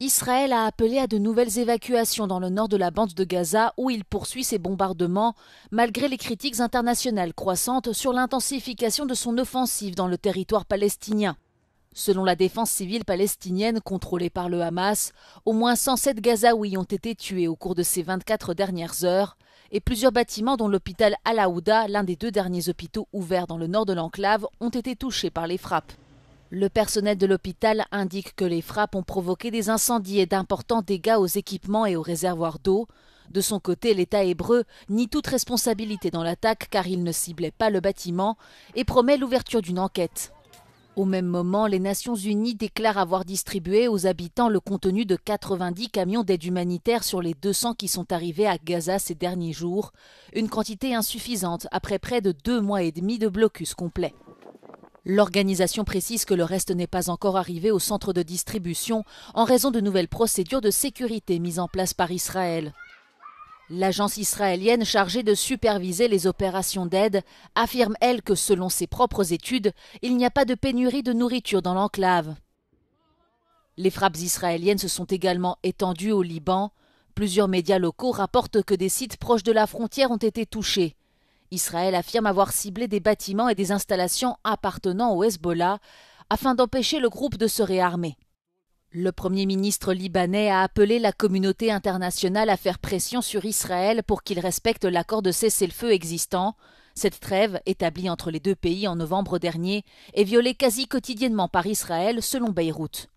Israël a appelé à de nouvelles évacuations dans le nord de la bande de Gaza où il poursuit ses bombardements malgré les critiques internationales croissantes sur l'intensification de son offensive dans le territoire palestinien. Selon la défense civile palestinienne contrôlée par le Hamas, au moins 107 Gazaouis ont été tués au cours de ces 24 dernières heures et plusieurs bâtiments dont l'hôpital Al-Aouda, l'un des deux derniers hôpitaux ouverts dans le nord de l'enclave, ont été touchés par les frappes. Le personnel de l'hôpital indique que les frappes ont provoqué des incendies et d'importants dégâts aux équipements et aux réservoirs d'eau. De son côté, l'État hébreu nie toute responsabilité dans l'attaque car il ne ciblait pas le bâtiment et promet l'ouverture d'une enquête. Au même moment, les Nations Unies déclarent avoir distribué aux habitants le contenu de 90 camions d'aide humanitaire sur les 200 qui sont arrivés à Gaza ces derniers jours, une quantité insuffisante après près de 2 mois et demi de blocus complet. L'organisation précise que le reste n'est pas encore arrivé au centre de distribution en raison de nouvelles procédures de sécurité mises en place par Israël. L'agence israélienne chargée de superviser les opérations d'aide affirme, elle, que selon ses propres études, il n'y a pas de pénurie de nourriture dans l'enclave. Les frappes israéliennes se sont également étendues au Liban. Plusieurs médias locaux rapportent que des sites proches de la frontière ont été touchés. Israël affirme avoir ciblé des bâtiments et des installations appartenant au Hezbollah afin d'empêcher le groupe de se réarmer. Le Premier ministre libanais a appelé la communauté internationale à faire pression sur Israël pour qu'il respecte l'accord de cessez-le-feu existant. Cette trêve, établie entre les deux pays en novembre dernier, est violée quasi quotidiennement par Israël selon Beyrouth.